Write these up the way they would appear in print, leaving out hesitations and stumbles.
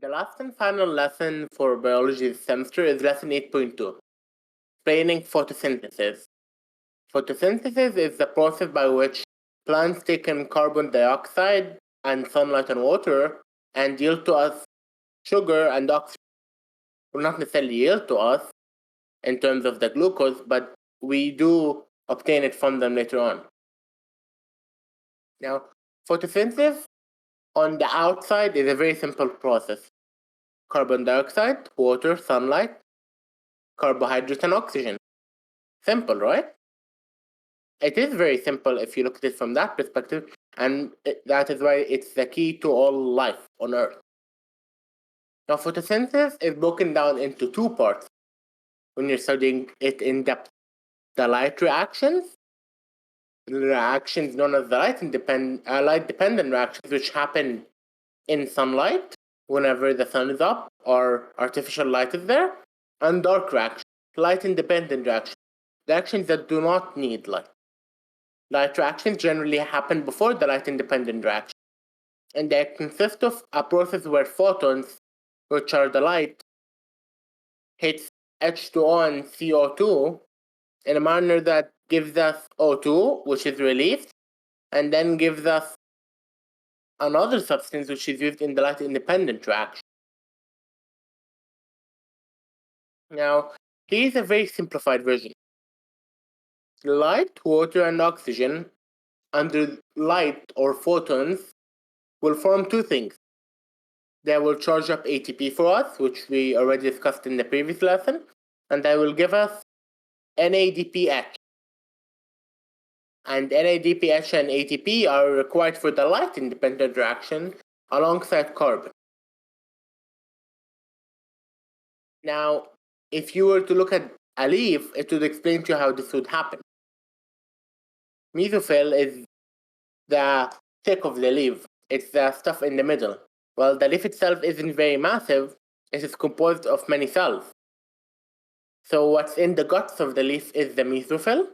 The last and final lesson for biology this semester is lesson 8.2, explaining photosynthesis. Photosynthesis is the process by which plants take in carbon dioxide and sunlight and water and yield to us sugar and oxygen. Will not necessarily yield to us in terms of the glucose, but we do obtain it from them later on. Now, photosynthesis on the outside is a very simple process. Carbon dioxide, water, sunlight, carbohydrates, and oxygen. Simple, right? It is very simple if you look at it from that perspective, and that is why it's the key to all life on Earth. Now, photosynthesis is broken down into two parts when you're studying it in depth. The light reactions, known as the light-dependent reactions, which happen in sunlight whenever the sun is up or artificial light is there, and dark reactions, light-independent reactions that do not need light. Light reactions generally happen before the light-independent reaction, and they consist of a process where photons, which are the light, hits H2O and CO2 in a manner that gives us O2, which is released, and then gives us another substance which is used in the light-independent reaction. Now, here's a very simplified version. Light, water, and oxygen under light or photons will form two things. They will charge up ATP for us, which we already discussed in the previous lesson, and they will give us NADPH. And NADPH and ATP are required for the light-independent reaction alongside carbon. Now, if you were to look at a leaf, it would explain to you how this would happen. Mesophyll is the tip of the leaf. It's the stuff in the middle. While the leaf itself isn't very massive, it is composed of many cells. So what's in the guts of the leaf is the mesophyll,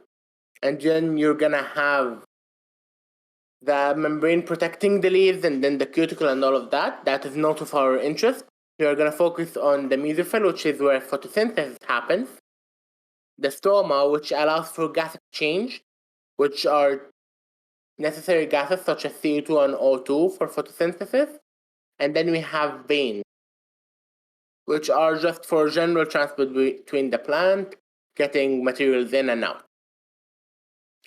and then you're gonna have the membrane protecting the leaves and then the cuticle and all of that. That is not of our interest. We're gonna focus on the mesophyll, which is where photosynthesis happens, the stroma, which allows for gas exchange, which are necessary gases such as CO2 and O2 for photosynthesis, and then we have veins, which are just for general transport between the plant, getting materials in and out.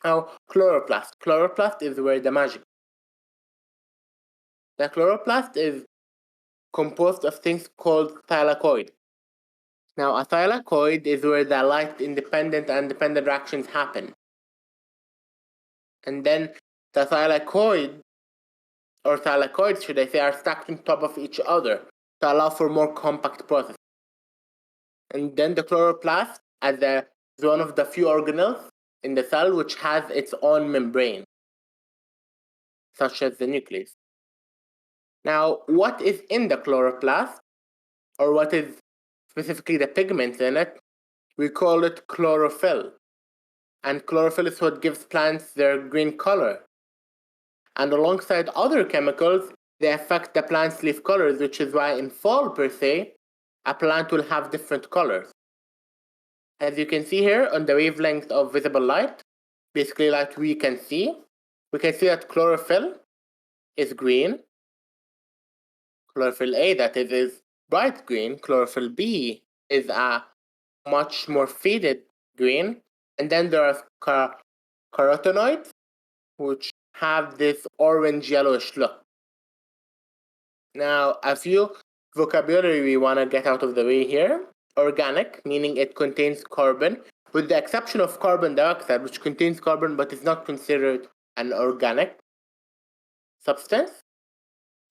Now, chloroplast. Chloroplast is where the magic is. The chloroplast is composed of things called thylakoid. Now, a thylakoid is where the light-independent and dependent reactions happen. And then the thylakoid, or thylakoids should I say, are stacked on top of each other to allow for more compact processes. And then the chloroplast is one of the few organelles in the cell which has its own membrane, such as the nucleus. Now, what is in the chloroplast, or what is specifically the pigments in it? We call it chlorophyll. And chlorophyll is what gives plants their green color. And alongside other chemicals, they affect the plant's leaf colors, which is why in fall per se, a plant will have different colors. As you can see here on the wavelength of visible light, basically light we can see that chlorophyll is green. Chlorophyll A, that is bright green. Chlorophyll B is a much more faded green. And then there are carotenoids, which have this orange-yellowish look. Now, a few vocabulary we want to get out of the way here. Organic, meaning it contains carbon, with the exception of carbon dioxide, which contains carbon but is not considered an organic substance.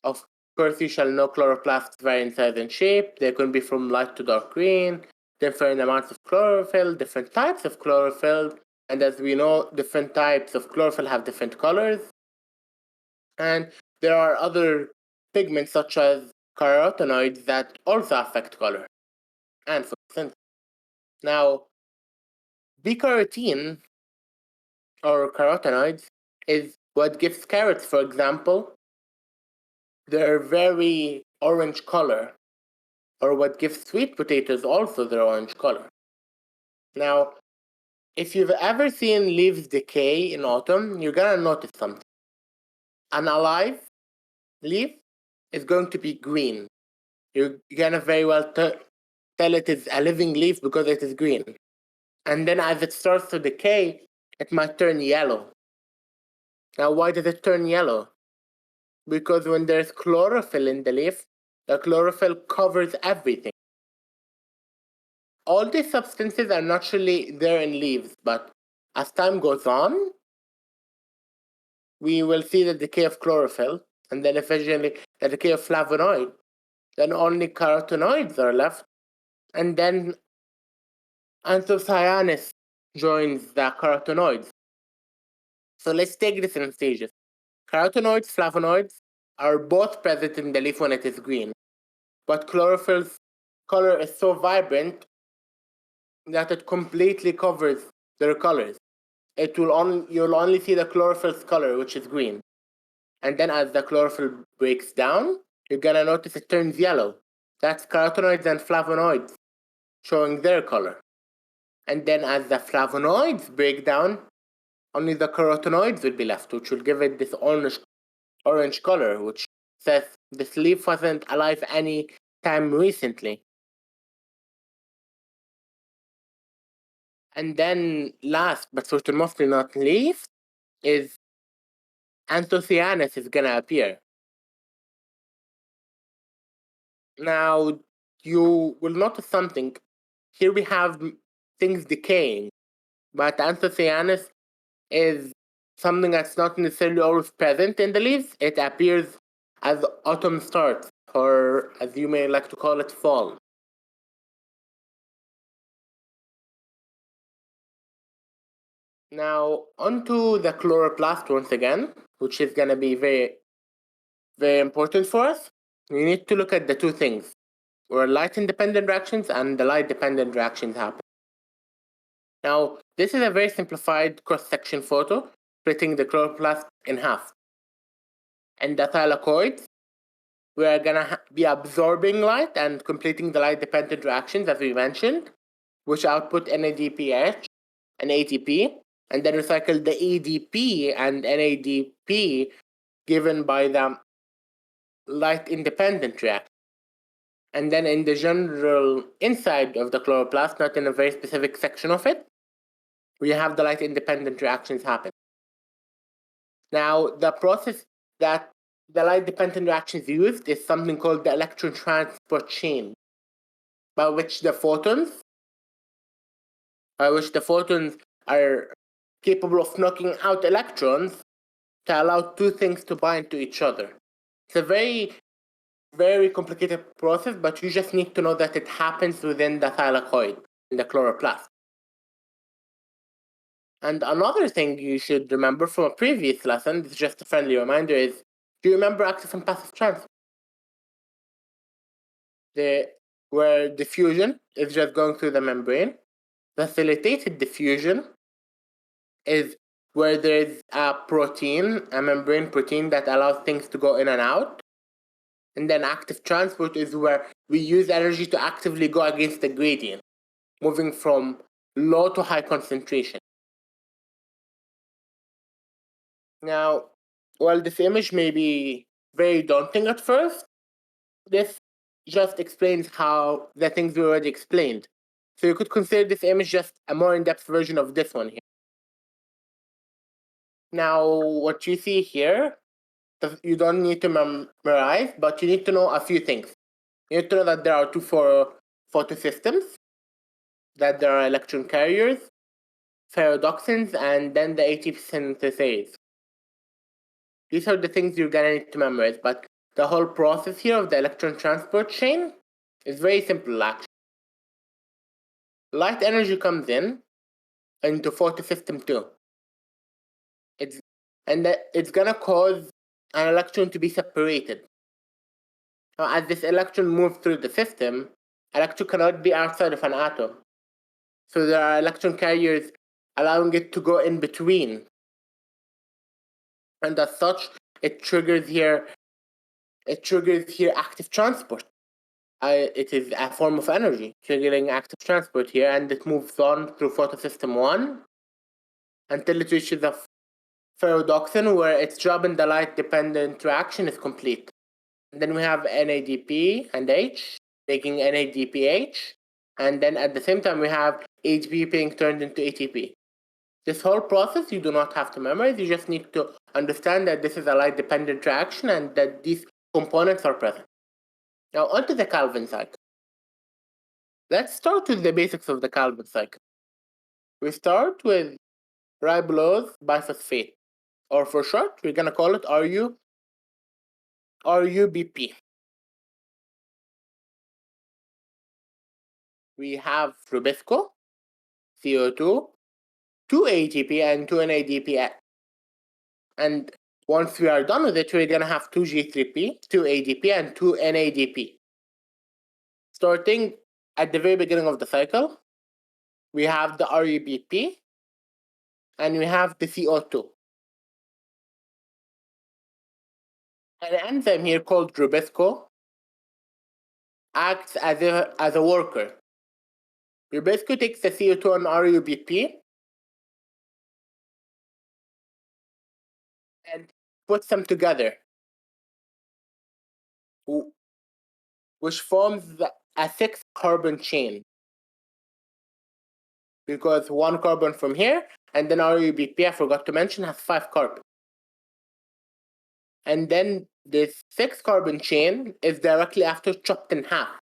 Of course, you shall know chloroplasts vary in size and shape. They can be from light to dark green, different amounts of chlorophyll, different types of chlorophyll, and as we know, different types of chlorophyll have different colors. And there are other pigments such as carotenoids that also affect color and photosynthesis. Now, beta-carotene, or carotenoids, is what gives carrots, for example, their very orange color. or what gives sweet potatoes also their orange color. Now, if you've ever seen leaves decay in autumn, you're gonna notice something. An alive leaf is going to be green. You're gonna very well tell it is a living leaf because it is green. And then as it starts to decay, it might turn yellow. Now, why does it turn yellow? Because when there's chlorophyll in the leaf, the chlorophyll covers everything. All these substances are naturally there in leaves, but as time goes on, we will see the decay of chlorophyll, and then eventually the decay of flavonoid. Then only carotenoids are left, and then anthocyanins joins the carotenoids. So let's take this in stages. Carotenoids, flavonoids are both present in the leaf when it is green, but chlorophyll's color is so vibrant that it completely covers their colors. You'll only see the chlorophyll's color, which is green. And then as the chlorophyll breaks down, you're gonna notice it turns yellow. That's carotenoids and flavonoids showing their color. And then as the flavonoids break down, only the carotenoids will be left, which will give it this orange color, which says this leaf wasn't alive any time recently. And then last, but certainly mostly not least, is anthocyanins is gonna appear. Now, you will notice something. Here we have things decaying, but anthocyanins is something that's not necessarily always present in the leaves. It appears as autumn starts, or as you may like to call it, fall. Now, onto the chloroplast once again, which is going to be very, very important for us. We need to look at the two things, where light-independent reactions and the light-dependent reactions happen. Now, this is a very simplified cross-section photo, splitting the chloroplast in half. And the thylakoids, we are going to be absorbing light and completing the light-dependent reactions, as we mentioned, which output NADPH and ATP, and then recycle the ADP and NADP given by the light-independent reaction. And then in the general inside of the chloroplast, not in a very specific section of it, we have the light-independent reactions happen. Now, the process that the light-dependent reactions used is something called the electron transport chain, by which the photons are capable of knocking out electrons to allow two things to bind to each other. It's a very, very complicated process, but you just need to know that it happens within the thylakoid, in the chloroplast. And another thing you should remember from a previous lesson, this is just a friendly reminder, is do you remember active and passive transport? Where diffusion is just going through the membrane. Facilitated diffusion is where there is a protein, a membrane protein that allows things to go in and out. And then active transport is where we use energy to actively go against the gradient, moving from low to high concentration. Now, while this image may be very daunting at first, this just explains how the things we already explained. So you could consider this image just a more in-depth version of this one here. Now, what you see here, you don't need to memorize, but you need to know a few things. You need to know that there are two photosystems, that there are electron carriers, ferredoxins, and then the ATP synthase. These are the things you're gonna need to memorize, but the whole process here of the electron transport chain is very simple actually. Light energy comes in into photosystem 2. It's gonna cause an electron to be separated. Now, as this electron moves through the system, electron cannot be outside of an atom. So there are electron carriers allowing it to go in between. And as such, it triggers here active transport. it is a form of energy, triggering active transport here, and it moves on through photosystem 1 until it reaches the ferredoxin, where its job in the light-dependent reaction is complete. And then we have NADP and H, making NADPH, and then at the same time we have ATP being turned into ATP. This whole process you do not have to memorize, you just need to understand that this is a light-dependent reaction and that these components are present. Now onto the Calvin cycle. Let's start with the basics of the Calvin cycle. We start with ribulose biphosphate, or for short, we're going to call it RUBP. We have Rubisco, CO2, 2 ATP, and 2 NADP. And once we are done with it, we're going to have 2 G3P, 2 ADP, and 2 NADP. Starting at the very beginning of the cycle, we have the RUBP, and we have the CO2. An enzyme here called Rubisco acts as a worker. Rubisco takes the CO2 and RUBP and puts them together, which forms a 6-carbon chain. Because 1 carbon from here, and then RUBP, I forgot to mention, has 5 carbons. And then this 6-carbon chain is directly after chopped in half.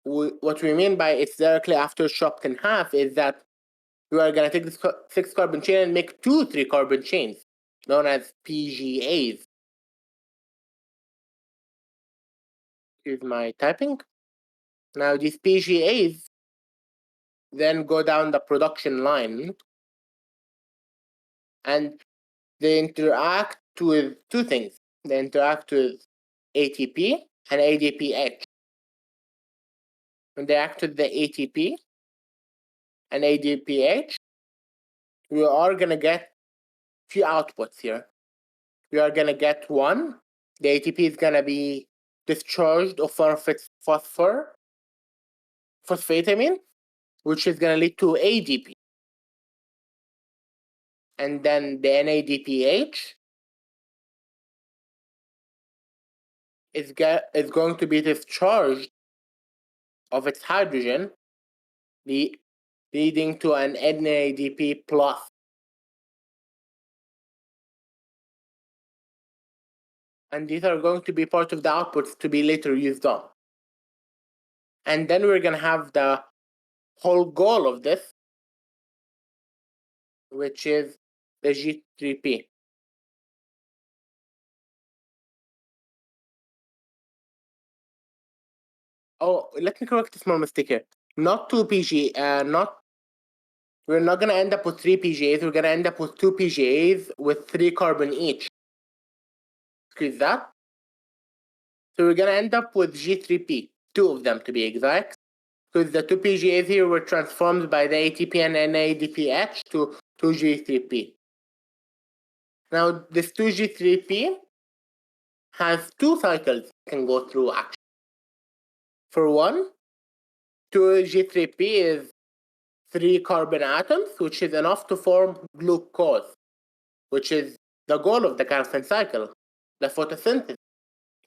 What we mean by it's directly after chopped in half is that we are going to take this 6-carbon chain and make 2 3-carbon chains, known as PGAs. Here's my typing. Now these PGAs then go down the production line and they interact with 2 things. They interact with ATP and ADPH. When they act with the ATP and ADPH, we are going to get few outputs here. We are going to get 1, the ATP is going to be discharged of one of its phosphate, which is going to lead to ADP. And then the NADPH is going to be discharged of its hydrogen, leading to an NADP plus. And these are going to be part of the outputs to be later used on. And then we're going to have the whole goal of this, which is the G3P. Oh, let me correct a small mistake here. Not 2 PG, we're not going to end up with 3 PGAs, we're going to end up with 2 PGAs with 3 carbon each. Excuse that. So we're going to end up with G3P, 2 of them to be exact, because the 2 PGAs here were transformed by the ATP and NADPH to 2G3P. Now, this 2G3P has 2 cycles it can go through actually. For one, 2G3P is 3 carbon atoms, which is enough to form glucose, which is the goal of the Calvin cycle, the photosynthesis.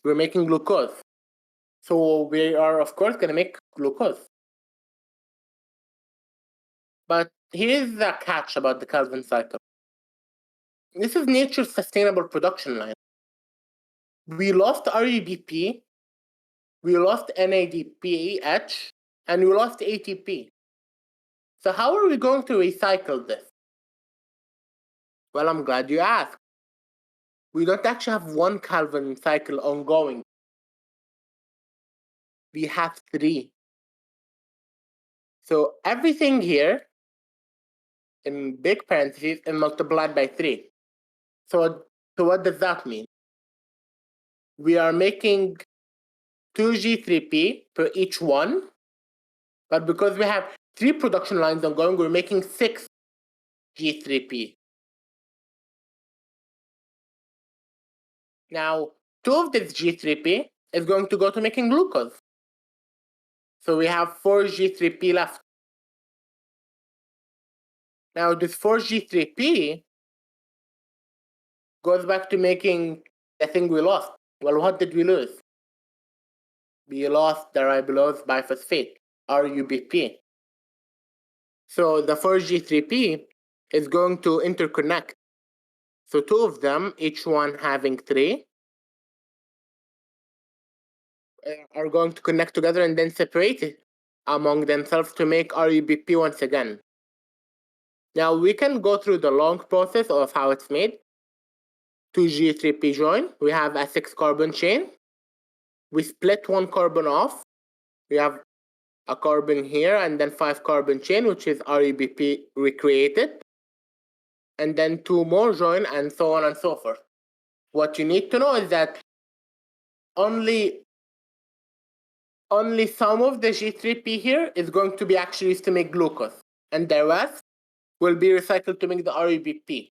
We're making glucose. So we are, of course, going to make glucose. But here's the catch about the Calvin cycle. This is nature's sustainable production line. We lost RUBP, we lost NADPH, and we lost ATP. So how are we going to recycle this? Well, I'm glad you asked. We don't actually have 1 Calvin cycle ongoing. We have 3. So everything here in big parentheses is multiplied by 3. So what does that mean? We are making 2G3P per each one, but because we have 3 production lines ongoing, we're making 6 G3P. Now, 2 of this G3P is going to go to making glucose. So we have 4G3P left. Now this 4G3P goes back to making the thing we lost. Well, what did we lose? We lost the ribulose biphosphate, RUBP. So the 4G3P is going to interconnect. So two of them, each one having 3, are going to connect together and then separate it among themselves to make RUBP once again. Now we can go through the long process of how it's made. 2G3P join, we have a 6-carbon chain. We split 1 carbon off. We have a carbon here and then 5-carbon chain, which is RUBP recreated. And then 2 more join and so on and so forth. What you need to know is that only some of the G3P here is going to be actually used to make glucose, and the rest will be recycled to make the RUBP.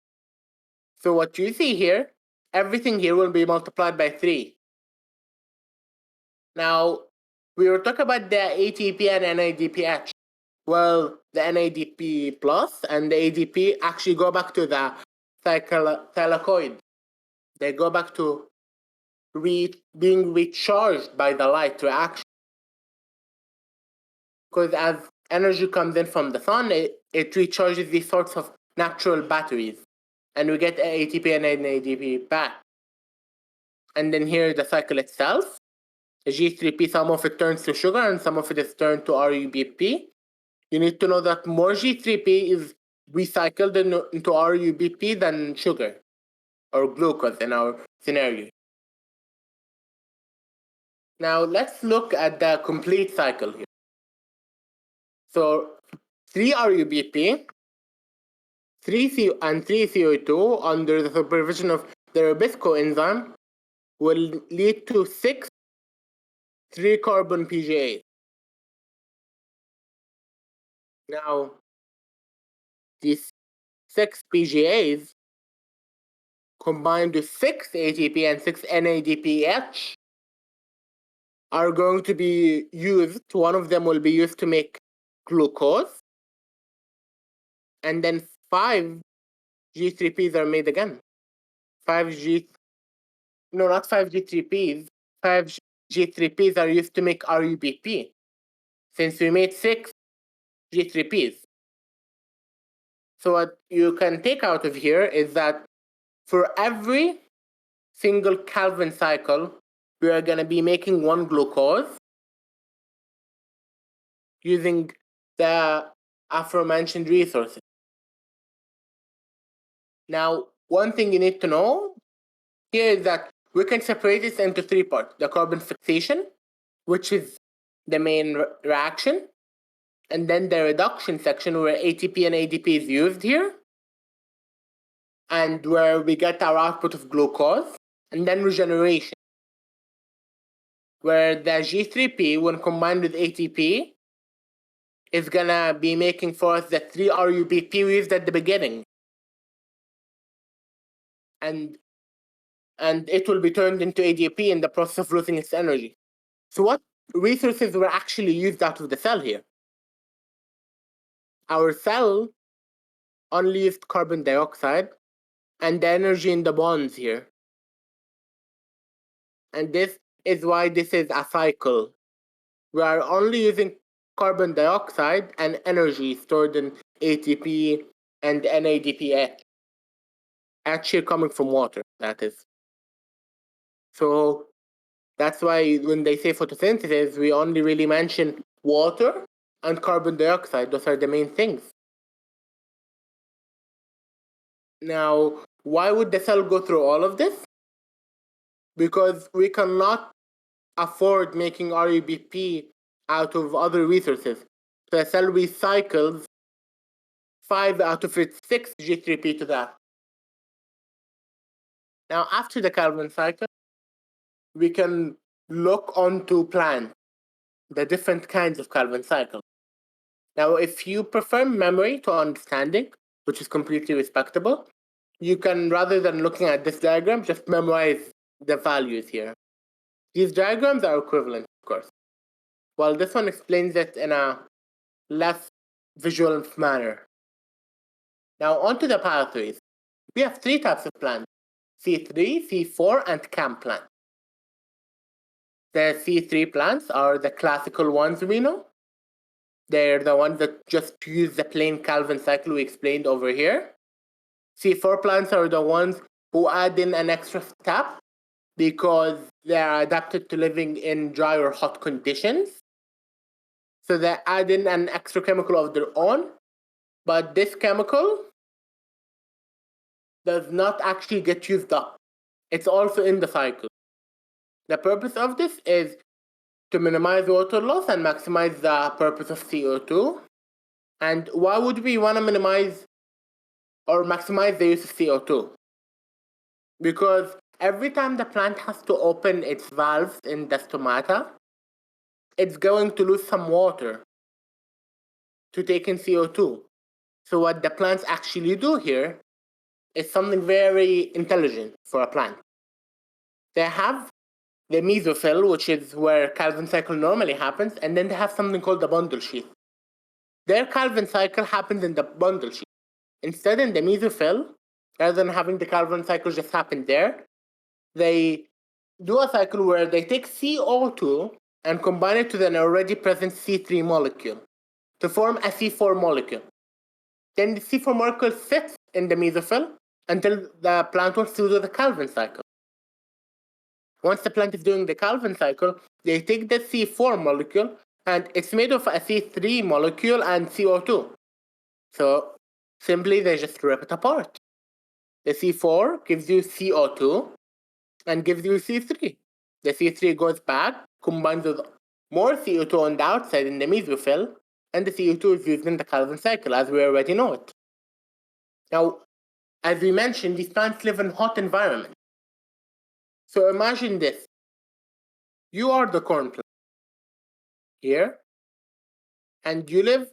So what you see here, everything here will be multiplied by 3. Now, we were talking about the ATP and NADPH. Well, the NADP plus and the ADP actually go back to the thylakoid. They go back to being recharged by the light reaction. Because as energy comes in from the sun, it recharges these sorts of natural batteries. And we get ATP and NADP back. And then here the cycle itself. The G3P, some of it turns to sugar and some of it is turned to RUBP. You need to know that more G3P is recycled into RUBP than sugar or glucose in our scenario. Now let's look at the complete cycle here. So 3 RUBP, 3 CO2 under the supervision of the Rubisco enzyme will lead to 6 3-carbon PGAs. Now, these 6 PGAs combined with 6 ATP and 6 NADPH are going to be used. One of them will be used to make glucose, and then 5 G3Ps are made again. 5 G3Ps. 5 G3Ps are used to make RUBP, since we made 6 G3Ps. So what you can take out of here is that for every single Calvin cycle, we are going to be making 1 glucose using the aforementioned resources. Now, one thing you need to know here is that we can separate this into 3 parts. The carbon fixation, which is the main reaction, and then the reduction section where ATP and ADP is used here, and where we get our output of glucose, and then regeneration, where the G3P, when combined with ATP, is gonna be making for us the 3 RUBP we used at the beginning. And it will be turned into ADP in the process of losing its energy. So what resources were actually used out of the cell here? Our cell only used carbon dioxide and the energy in the bonds here. And this is why this is a cycle. We are only using carbon dioxide and energy stored in ATP and NADPH. Actually coming from water, that is. So that's why when they say photosynthesis, we only really mention water and carbon dioxide. Those are the main things. Now, why would the cell go through all of this? Because we cannot afford making RUBP out of other resources. So the cell recycles 5 out of its 6 G3P to that. Now, after the Calvin cycle, we can look onto plants, the different kinds of Calvin cycle. Now, if you prefer memory to understanding, which is completely respectable, you can, rather than looking at this diagram, just memorize the values here. These diagrams are equivalent, of course, while this one explains it in a less visual manner. Now onto the pathways. We have three types of plants: C3, C4, and CAM plants. The C3 plants are the classical ones we know. They're the ones that just use the plain Calvin cycle we explained over here. C4 plants are the ones who add in an extra step because they are adapted to living in dry or hot conditions. So they add in an extra chemical of their own, but this chemical does not actually get used up. It's also in the cycle. The purpose of this is to minimize water loss and maximize the purpose of CO2. And why would we want to minimize or maximize the use of CO2? Because every time the plant has to open its valves in the stomata, it's going to lose some water to take in CO2. So what the plants actually do here is something very intelligent for a plant. They have the mesophyll, which is where Calvin cycle normally happens, and then they have something called the bundle sheath. Their Calvin cycle happens in the bundle sheath. Instead, in the mesophyll, rather than having the Calvin cycle just happen there, they do a cycle where they take CO2 and combine it to an already present C3 molecule to form a C4 molecule. Then the C4 molecule sits in the mesophyll until the plant wants to do the Calvin cycle. Once the plant is doing the Calvin cycle, they take the C4 molecule, and it's made of a C3 molecule and CO2. So simply they just rip it apart. The C4 gives you CO2 and gives you C3. The C3 goes back, combines with more CO2 on the outside in the mesophyll, and the CO2 is used in the Calvin cycle, as we already know it. Now, as we mentioned, these plants live in hot environments. So imagine this. You are the corn plant here, and you live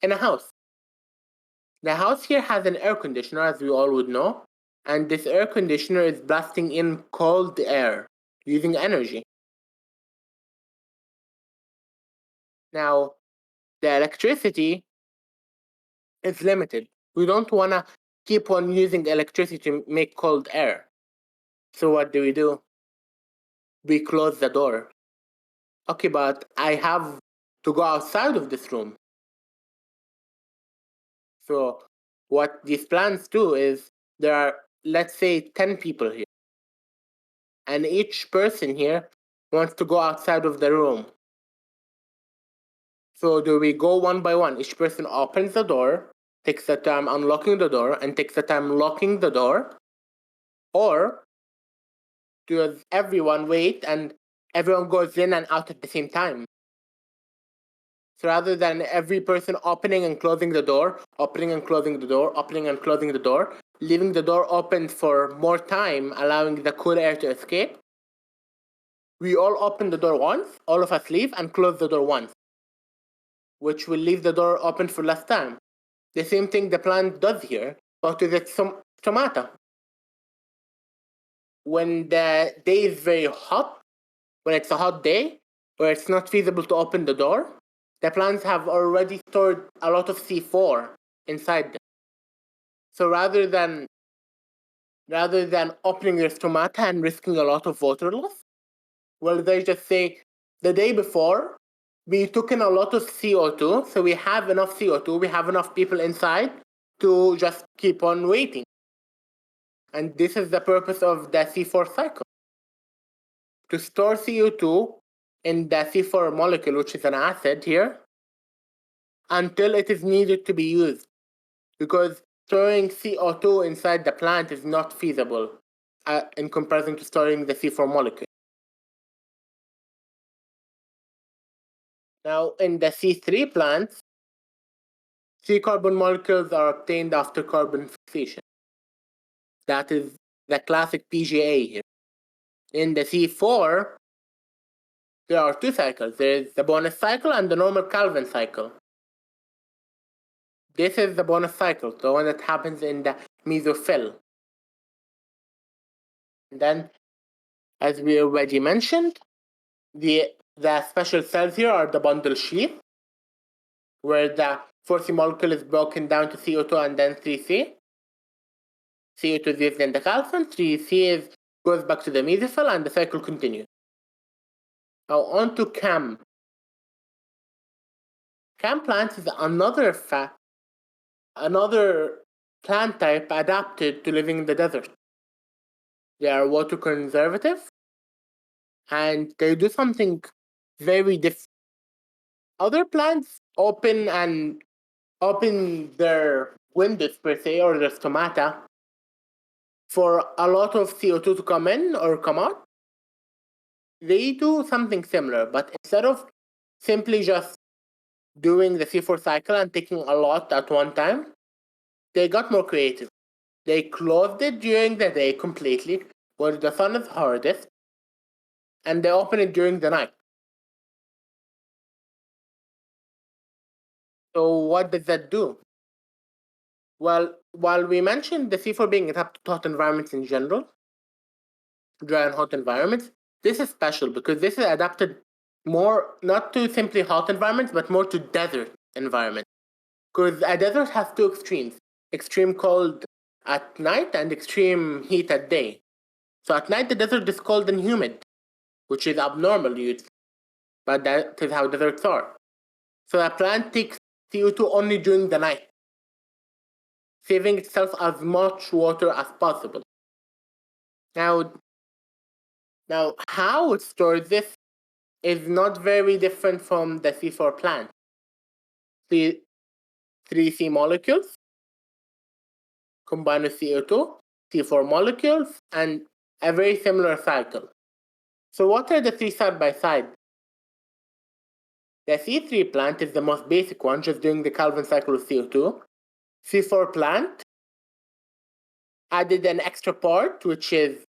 in a house. The house here has an air conditioner, as we all would know, and this air conditioner is blasting in cold air using energy. Now, the electricity is limited. We don't want to keep on using electricity to make cold air. So what do? We close the door. Okay, but I have to go outside of this room. So what these plants do is there are, let's say, 10 people here. And each person here wants to go outside of the room. So do we go one by one? Each person opens the door, takes the time unlocking the door, and takes the time locking the door? Or does everyone wait and everyone goes in and out at the same time? So rather than every person opening and closing the door, opening and closing the door, opening and closing the door, leaving the door open for more time, allowing the cool air to escape, we all open the door once, all of us leave, and close the door once, which will leave the door open for less time. The same thing the plant does here, but with its stomata. When the day is very hot, when it's a hot day, where it's not feasible to open the door, the plants have already stored a lot of C4 inside them. So rather than opening their stomata and risking a lot of water loss, well, they just say, the day before, we took in a lot of CO2, so we have enough CO2, we have enough people inside to just keep on waiting. And this is the purpose of the C4 cycle. To store CO2 in the C4 molecule, which is an acid here, until it is needed to be used. Because storing CO2 inside the plant is not feasible in comparison to storing the C4 molecule. Now, in the C3 plants, 3 carbon molecules are obtained after carbon fixation. That is the classic PGA here. In the C4, there are 2 cycles. There is the bonus cycle and the normal Calvin cycle. This is the bonus cycle, the one that happens in the mesophyll. And then, as we already mentioned, The special cells here are the bundle sheath, where the 4C molecule is broken down to CO2 and then 3C. CO2 is used in the calcium, 3C goes back to the mesophyll, and the cycle continues. Now on to CAM. CAM plants is another plant type adapted to living in the desert. They are water conservative, and they do something very different. Other plants open their windows per se, or their stomata, for a lot of CO2 to come in or come out. They do something similar, but instead of simply just doing the C4 cycle and taking a lot at one time, they got more creative. They closed it during the day completely, where the sun is hardest, and they open it during the night. So what does that do? Well, while we mentioned the C4 being adapted to hot environments in general, dry and hot environments, this is special because this is adapted more not to simply hot environments, but more to desert environments. Because a desert has two extremes: extreme cold at night and extreme heat at day. So at night the desert is cold and humid, which is abnormal, but that is how deserts are. So a plant takes CO2 only during the night, saving itself as much water as possible. Now how it stores this is not very different from the C4 plant. 3C molecules combine with CO2, C4 molecules, and a very similar cycle. So what are the three side by side? The C3 plant is the most basic one, just doing the Calvin cycle with CO2. C4 plant added an extra part, which is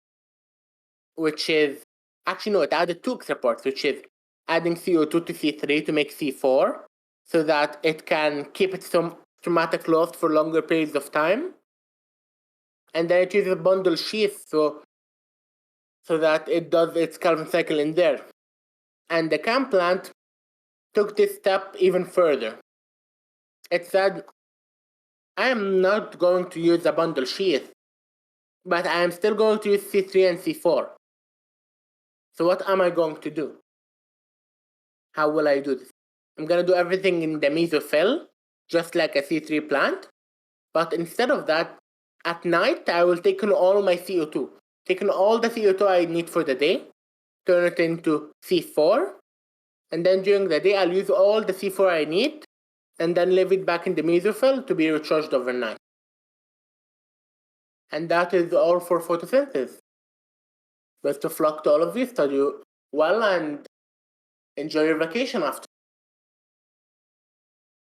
actually no, it added two extra parts, which is adding CO2 to C3 to make C4, so that it can keep its stomata closed for longer periods of time. And then it uses a bundle sheath so that it does its Calvin cycle in there. And the CAM plant took this step even further. It said, I am not going to use a bundle sheath, but I am still going to use C3 and C4. So what am I going to do? How will I do this? I'm going to do everything in the mesophyll, just like a C3 plant, but instead of that, at night I will take in all my CO2, take in all the CO2 I need for the day, turn it into C4, and then during the day I'll use all the C4 I need, and then leave it back in the mesophyll to be recharged overnight. And that is all for photosynthesis. Best of luck to all of you, study well, and enjoy your vacation after.